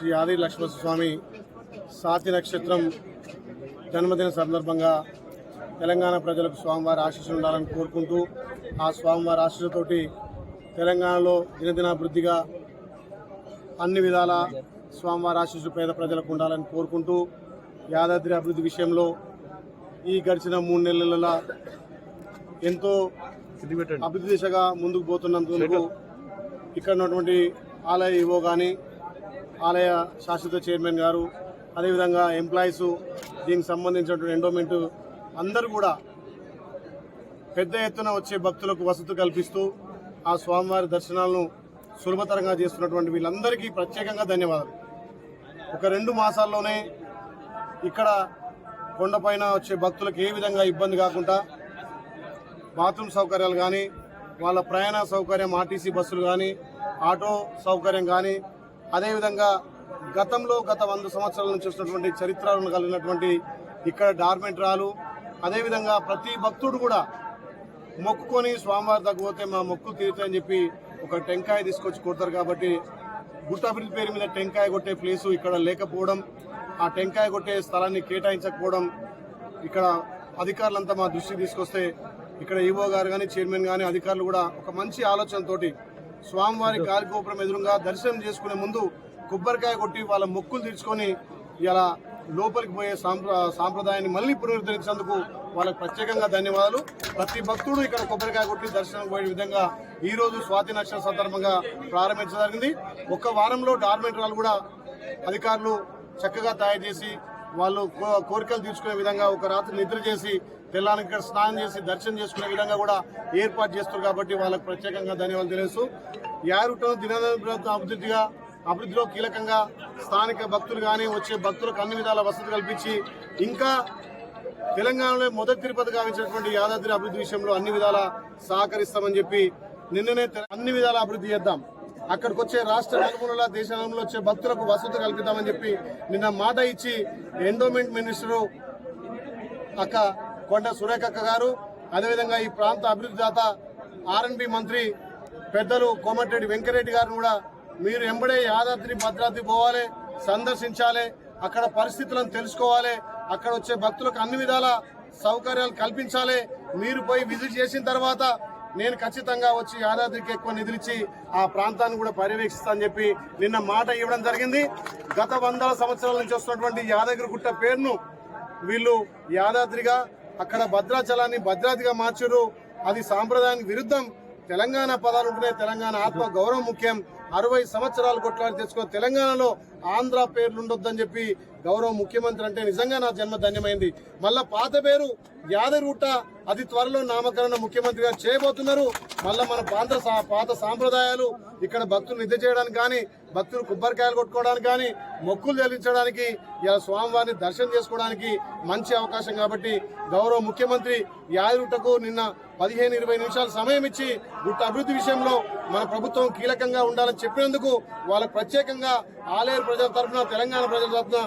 శ్రీ ఆది లక్ష్మణస్వామి సాతి నక్షత్రం జన్మదిన సందర్భంగా తెలంగాణ ప్రజలకు స్వామివారి ఆశీస్సులు ఉండాలని కోరుకుంటూ ఆ స్వామివారి ఆశీస్సులతోటి తెలంగాణలో దినదినాభివృద్ధిగా అన్ని విధాల స్వామివారి ఆశీస్సులు పేద ప్రజలకు ఉండాలని కోరుకుంటూ యాదాద్రి అభివృద్ధి విషయంలో ఈ గడిచిన 3 నెలల ఎంతో అభివృద్ధి దిశగా ముందుకు పోతున్నందుకు ఇక్కడ ఉన్నటువంటి ఆలయ ఈవో కానీ ఆలయ శాశ్వత చైర్మన్ గారు అదేవిధంగా ఎంప్లాయీస్ దీనికి సంబంధించినటువంటి ఎండోమెంట్ అందరూ కూడా పెద్ద ఎత్తున వచ్చే భక్తులకు వసతి కల్పిస్తూ ఆ స్వామివారి దర్శనాలను సులభతరంగా చేస్తున్నటువంటి వీళ్ళందరికీ ప్రత్యేకంగా ధన్యవాదాలు. ఒక 2 మాసాల్లోనే ఇక్కడ కొండపైన వచ్చే భక్తులకు ఏ విధంగా ఇబ్బంది కాకుండా బాత్రూమ్ సౌకర్యాలు కానీ వాళ్ళ ప్రయాణ సౌకర్యం ఆర్టీసీ బస్సులు కానీ ఆటో సౌకర్యం కానీ అదేవిధంగా గతంలో గత 100 సంవత్సరాల నుంచి వచ్చినటువంటి చరిత్రను కలిగినటువంటి ఇక్కడ డార్మెంటరాలు అదేవిధంగా ప్రతి భక్తుడు కూడా మొక్కుకొని స్వామివారి దగ్గర పోతే మా మొక్కులు తీరుతాయని చెప్పి ఒక టెంకాయ తీసుకొచ్చి కొడతారు. కాబట్టి గుట్ట అభివృద్ధి పేరు మీద టెంకాయ కొట్టే ప్లేసు ఇక్కడ లేకపోవడం, ఆ టెంకాయ కొట్టే స్థలాన్ని కేటాయించకపోవడం ఇక్కడ అధికారులంతా మా దృష్టికి తీసుకొస్తే ఇక్కడ ఈవో గారు కానీ చైర్మన్ కానీ అధికారులు కూడా ఒక మంచి ఆలోచనతోటి స్వామివారి గాలిగోపురం ఎదురుగా దర్శనం చేసుకునే ముందు కొబ్బరికాయ కొట్టి వాళ్ళ మొక్కులు తీర్చుకొని ఇలా లోపలికి పోయే సాంప్రదాయాన్ని మళ్ళీ పునరుద్ధరించేందుకు వాళ్ళకి ప్రత్యేకంగా ధన్యవాదాలు. ప్రతి భక్తుడు ఇక్కడ కొబ్బరికాయ కొట్టి దర్శనం పోయే విధంగా ఈ రోజు స్వాతి నక్షత్రం సందర్భంగా ప్రారంభించగలిగింది. ఒక వారంలో డార్మెంటరీలు కూడా అధికారులు చక్కగా తయారు చేసి వాళ్ళు కోరికలు తీర్చుకునే విధంగా ఒక రాత్రి నిద్ర చేసి తెల్లారి ఇక్కడ స్నానం చేసి దర్శనం చేసుకునే విధంగా కూడా ఏర్పాటు చేస్తారు. కాబట్టి వాళ్ళకు ప్రత్యేకంగా ధన్యవాదాలు తెలియజేస్తూ యారుటను అభివృద్ధిలో కీలకంగా స్థానిక భక్తులు కానీ వచ్చే భక్తులకు అన్ని విధాల వసతి కల్పించి ఇంకా తెలంగాణలో మొదటి తిరుపతి గావించినటువంటి యాదాద్రి అభివృద్ధి విషయంలో అన్ని విధాల సహకరిస్తామని చెప్పి నిన్ననే అన్ని విధాల అభివృద్ధి చేద్దాం, అక్కడికి వచ్చే రాష్ట్ర నలుమూలల దేశ నలుమూలలో వచ్చే భక్తులకు వసతి కల్పిద్దామని చెప్పి నిన్న మాట ఇచ్చి ఎండోమెంట్ మినిస్టరు అక్క కొండ సురేఖక్క గారు అదేవిధంగా ఈ ప్రాంత అభివృద్ధి దాత ఆర్ఎండ్బి మంత్రి పెద్దలు కోమటిరెడ్డి వెంకరెడ్డి గారిని కూడా మీరు ఎంబడే యాదాద్రి భద్రాద్రి పోవాలి, సందర్శించాలి, అక్కడ పరిస్థితులను తెలుసుకోవాలి, అక్కడ వచ్చే భక్తులకు అన్ని విధాల సౌకర్యాలు కల్పించాలి. మీరు పోయి విజిట్ చేసిన తర్వాత నేను ఖచ్చితంగా వచ్చి యాదాద్రికి ఎక్కువ నిధులిచ్చి ఆ ప్రాంతాన్ని కూడా పర్యవేక్షిస్తానని చెప్పి నిన్న మాట ఇవ్వడం జరిగింది. గత 100 సంవత్సరాల నుంచి వస్తున్నటువంటి యాదగిరిగుట్ట పేరును వీళ్ళు యాదాద్రిగా అక్కడ భద్రాచలాన్ని భద్రాద్రిగా మార్చారు. అది సాంప్రదాయానికి విరుద్ధం. తెలంగాణ పదాలు ఉంటున్నాయి, తెలంగాణ ఆత్మ గౌరవం ముఖ్యం. 60 సంవత్సరాలు కొట్లాడి తెచ్చుకో తెలంగాణలో ఆంధ్ర పేర్లు ఉండొద్దని చెప్పి గౌరవ ముఖ్యమంత్రి అంటే నిజంగా నా జన్మ ధన్యమైంది. మళ్ళా పాత పేరు యాదగిరిగుట్ట అది త్వరలో నామకరణ ముఖ్యమంత్రి గారు చేయబోతున్నారు. మళ్ళా మన పాత సాంప్రదాయాలు ఇక్కడ భక్తులు నిద్ర చేయడానికి కానీ భక్తులు కొబ్బరికాయలు కొట్టుకోవడానికి కానీ మొక్కులు చెల్లించడానికి ఇలా స్వామివారిని దర్శనం చేసుకోవడానికి మంచి అవకాశం. కాబట్టి గౌరవ ముఖ్యమంత్రి యాదగిరిగుట్టకు నిన్న 15-20 నిమిషాలు సమయం ఇచ్చి గుట్ట అభివృద్ధి విషయంలో మన ప్రభుత్వం కీలకంగా ఉండాలని చెప్పినందుకు వాళ్ళకు ప్రత్యేకంగా ఆలేరు ప్రజల తరఫున తెలంగాణ ప్రజల తరఫున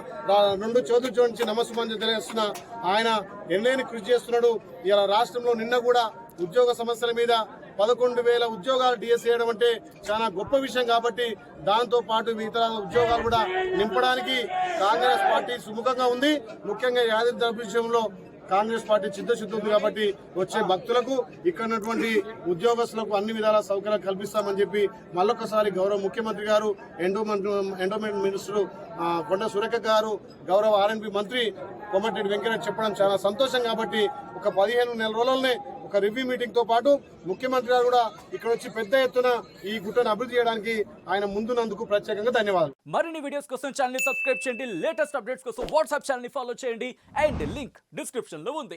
2 చేతులు జోడించి నమస్సుమాంజలి తెలియజేస్తున్నా. ఆయన ఎన్నైనా కృషి చేస్తున్నాడు. ఇలా రాష్ట్రంలో నిన్న కూడా ఉద్యోగ సమస్యల మీద 11,000 ఉద్యోగాలు డిఎస్ చేయడం అంటే చాలా గొప్ప విషయం. కాబట్టి దాంతో పాటు మిగతా ఉద్యోగాలు కూడా నింపడానికి కాంగ్రెస్ పార్టీ సుముఖంగా ఉంది. ముఖ్యంగా యాదాద్రి విషయంలో కాంగ్రెస్ పార్టీ చిత్తశుద్ధి ఉంది. కాబట్టి వచ్చే భక్తులకు ఇక్కడ ఉన్నటువంటి ఉద్యోగస్తులకు అన్ని విధాల సౌకర్యాలు కల్పిస్తామని చెప్పి మళ్ళొకసారి గౌరవ ముఖ్యమంత్రి గారు ఎండోమెంట్ మినిస్టర్ కొండ సురేఖ గారు గౌరవ ఆర్ఎండ్బి మంత్రి కోమటిరెడ్డి వెంకరెడ్డి చెప్పడం చాలా సంతోషం. కాబట్టి ఒక 15 నెలల రోజులనే ఒక రివ్యూ మీటింగ్ తో పాటు ముఖ్యమంత్రి గారు కూడా ఇక్కడ వచ్చి పెద్ద ఎత్తున ఈ గుట్టను అభివృద్ధి చేయడానికి ఆయన ముందున్నందుకు ప్రత్యేకంగా ధన్యవాదాలు. మరిన్ని వీడియోస్ కోసం ఛానల్ ని సబ్స్క్రైబ్ చేయండి, లేటెస్ట్ అప్డేట్స్ కోసం వాట్సాప్ ఛానల్ ని ఫాలో చేయండి అండ్ లింక్ డిస్క్రిప్షన్ లో ఉంది.